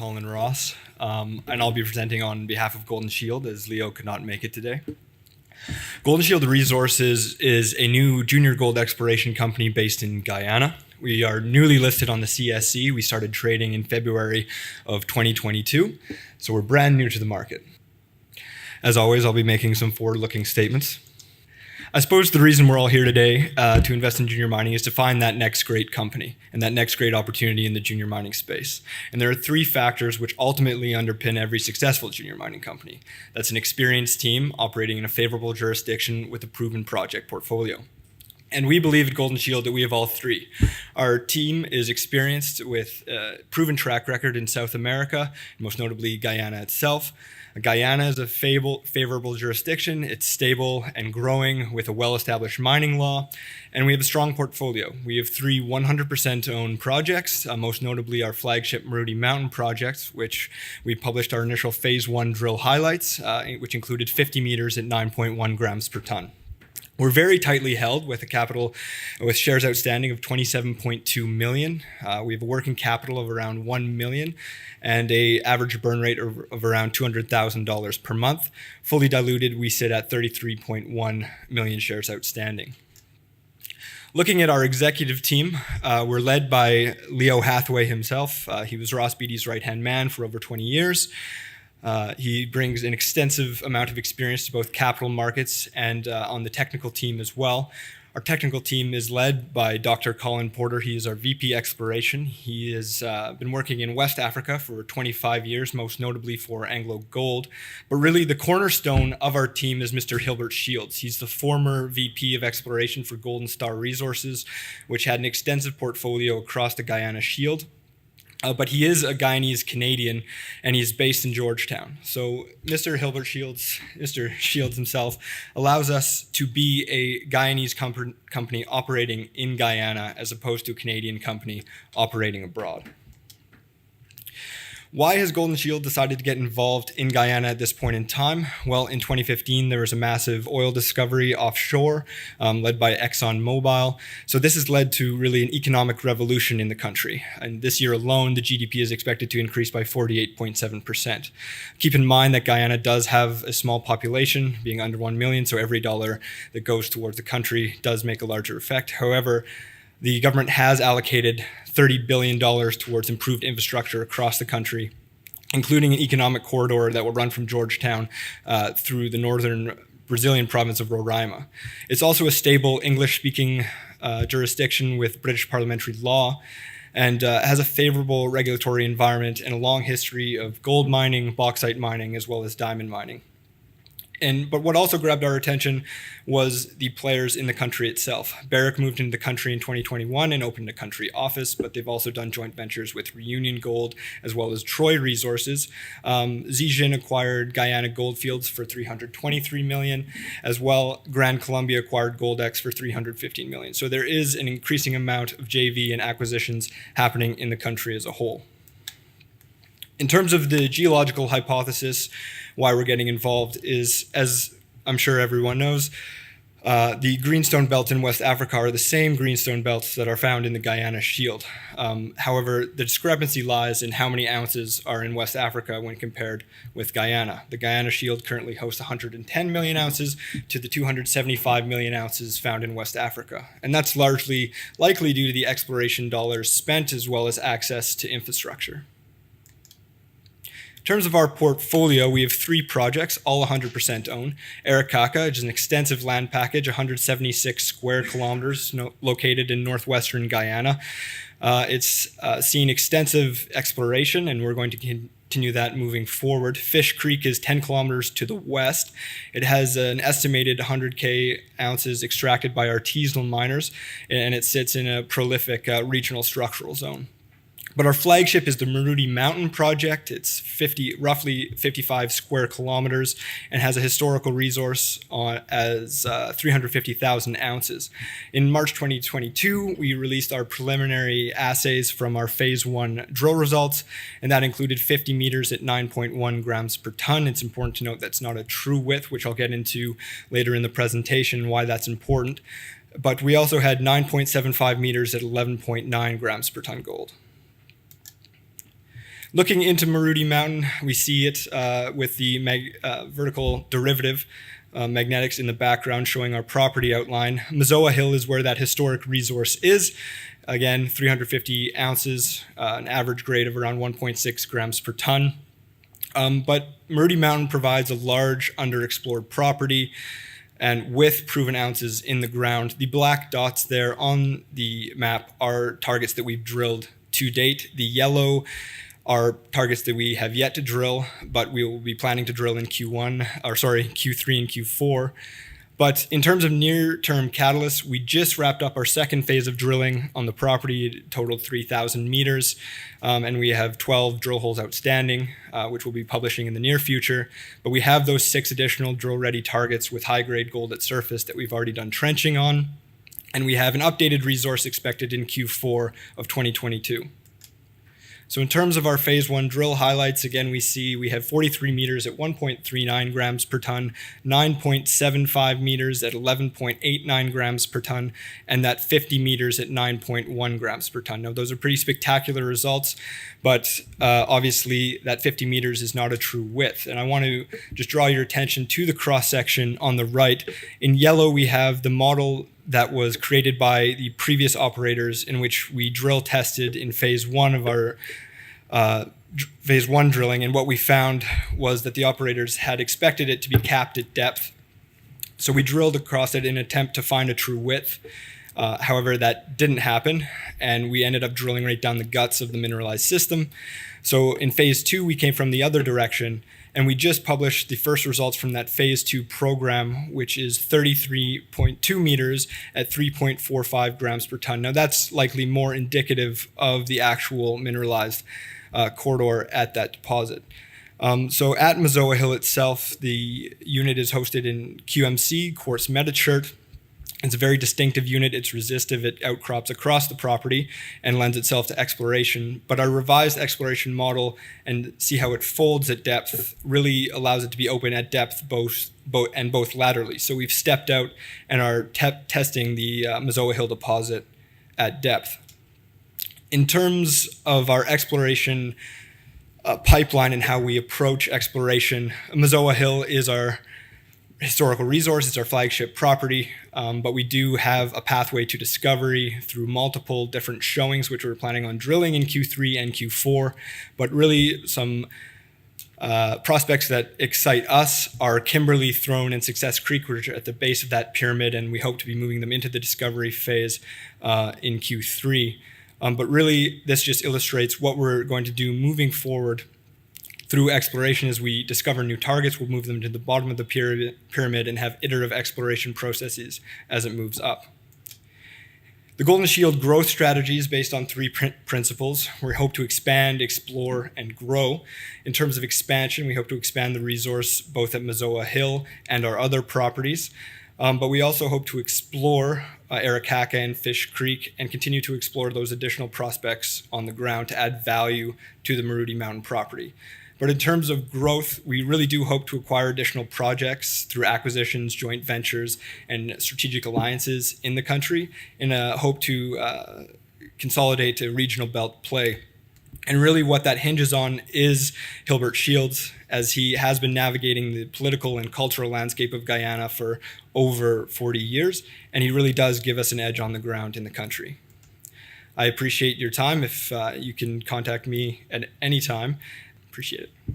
Colin Ross, and I'll be presenting on behalf of Golden Shield as Leo could not make it today. Golden Shield Resources is a new junior gold exploration company based in Guyana. We are newly listed on the CSE. We started trading in February of 2022, so we're brand new to the market. As always, I'll be making some forward-looking statements. I suppose the reason we're all here today to invest in junior mining is to find that next great company and that next great opportunity in the junior mining space. And there are three factors which ultimately underpin every successful junior mining company. That's an experienced team operating in a favorable jurisdiction with a proven project portfolio. And we believe at Golden Shield that we have all three. Our team is experienced with a proven track record in South America, most notably Guyana itself. Guyana is a favorable jurisdiction. It's stable and growing with a well-established mining law, and we have a strong portfolio. We have three 100% owned projects, most notably our flagship Maruti Mountain project, which we published our initial phase 1 drill highlights, which included 50 meters at 9.1 grams per ton. We're very tightly held with shares outstanding of 27.2 million. We have a working capital of around 1 million and an average burn rate of around $200,000 per month. Fully diluted, we sit at 33.1 million shares outstanding. Looking at our executive team, we're led by Leo Hathaway himself. He was Ross Beatty's right-hand man for over 20 years. He brings an extensive amount of experience to both capital markets and on the technical team as well. Our technical team is led by Dr. Colin Porter. He is our VP Exploration. He has been working in West Africa for 25 years, most notably for Anglo Gold. But really the cornerstone of our team is Mr. Hilbert Shields. He's the former VP of Exploration for Golden Star Resources, which had an extensive portfolio across the Guyana Shield. But he is a Guyanese Canadian, and he's based in Georgetown. So Mr. Hilbert Shields, Mr. Shields himself, allows us to be a Guyanese company operating in Guyana as opposed to a Canadian company operating abroad. Why has Golden Shield decided to get involved in Guyana at this point in time? Well, in 2015, there was a massive oil discovery offshore led by ExxonMobil. So this has led to really an economic revolution in the country. And this year alone, the GDP is expected to increase by 48.7%. Keep in mind that Guyana does have a small population, being under 1 million, so every dollar that goes towards the country does make a larger effect. However, the government has allocated $30 billion towards improved infrastructure across the country, including an economic corridor that will run from Georgetown through the northern Brazilian province of Roraima. It's also a stable English-speaking jurisdiction with British parliamentary law and has a favorable regulatory environment and a long history of gold mining, bauxite mining, as well as diamond mining. But what also grabbed our attention was the players in the country itself. Barrick moved into the country in 2021 and opened a country office, but they've also done joint ventures with Reunion Gold as well as Troy Resources. Zijin acquired Guyana Goldfields for $323 million, as well Gran Colombia acquired Goldex for $315 million. So there is an increasing amount of JV and acquisitions happening in the country as a whole. In terms of the geological hypothesis, why we're getting involved is, as I'm sure everyone knows, the greenstone belts in West Africa are the same greenstone belts that are found in the Guyana Shield. However, the discrepancy lies in how many ounces are in West Africa when compared with Guyana. The Guyana Shield currently hosts 110 million ounces to the 275 million ounces found in West Africa. And that's likely due to the exploration dollars spent as well as access to infrastructure. In terms of our portfolio, we have three projects, all 100% owned. Arikaka, which is an extensive land package, 176 square kilometers located in northwestern Guyana. It's seen extensive exploration, and we're going to continue that moving forward. Fish Creek is 10 kilometers to the west. It has an estimated 100K ounces extracted by artisanal miners, and it sits in a prolific regional structural zone. But our flagship is the Maruti Mountain project. It's roughly 55 square kilometers and has a historical resource as 350,000 ounces. In March 2022, we released our preliminary assays from our phase 1 drill results, and that included 50 meters at 9.1 grams per ton. It's important to note that's not a true width, which I'll get into later in the presentation, why that's important. But we also had 9.75 meters at 11.9 grams per ton gold. Looking into Maruti Mountain, we see it with the vertical derivative magnetics in the background showing our property outline. Mazoa Hill is where that historic resource is. Again, 350 ounces, an average grade of around 1.6 grams per ton. But Maruti Mountain provides a large underexplored property and with proven ounces in the ground. The black dots there on the map are targets that we've drilled to date. The yellow are targets that we have yet to drill, but we will be planning to drill in Q3 and Q4. But in terms of near-term catalysts, we just wrapped up our second phase of drilling on the property. It totaled 3,000 meters, and we have 12 drill holes outstanding, which we'll be publishing in the near future. But we have those 6 additional drill-ready targets with high-grade gold at surface that we've already done trenching on, and we have an updated resource expected in Q4 of 2022. So in terms of our phase 1 drill highlights, again, we have 43 meters at 1.39 grams per ton, 9.75 meters at 11.89 grams per ton, and that 50 meters at 9.1 grams per ton. Now, those are pretty spectacular results, but obviously that 50 meters is not a true width. And I want to just draw your attention to the cross-section on the right. In yellow, we have the model that was created by the previous operators in which we drill tested in phase 1 of our phase 1 drilling, and what we found was that the operators had expected it to be capped at depth. So we drilled across it in an attempt to find a true width. However, that didn't happen, and we ended up drilling right down the guts of the mineralized system. So in phase 2, we came from the other direction, and we just published the first results from that phase 2 program, which is 33.2 meters at 3.45 grams per ton. Now, that's likely more indicative of the actual mineralized corridor at that deposit. So at Mazoa Hill itself, the unit is hosted in QMC, quartz metachert. It's a very distinctive unit. It's resistive. It outcrops across the property and lends itself to exploration. But our revised exploration model and see how it folds at depth really allows it to be open at depth both laterally. So we've stepped out and are testing the Mazoa Hill deposit at depth. In terms of our exploration pipeline and how we approach exploration, Mazoa Hill is our historical resource. It's our flagship property, but we do have a pathway to discovery through multiple different showings, which we're planning on drilling in Q3 and Q4. But really some prospects that excite us are Kimberley, Throne, and Success Creek, which are at the base of that pyramid, and we hope to be moving them into the discovery phase in Q3. But really, this just illustrates what we're going to do moving forward through exploration. As we discover new targets, we'll move them to the bottom of the pyramid and have iterative exploration processes as it moves up. The Golden Shield growth strategy is based on 3 principles. We hope to expand, explore, and grow. In terms of expansion, we hope to expand the resource both at Mazoa Hill and our other properties. But we also hope to explore Arakaka and Fish Creek and continue to explore those additional prospects on the ground to add value to the Maruti Mountain property. But in terms of growth, we really do hope to acquire additional projects through acquisitions, joint ventures, and strategic alliances in the country in a hope to consolidate a regional belt play. And really what that hinges on is Hilbert Shields, as he has been navigating the political and cultural landscape of Guyana for over 40 years, and he really does give us an edge on the ground in the country. I appreciate your time. If you can contact me at any time, appreciate it.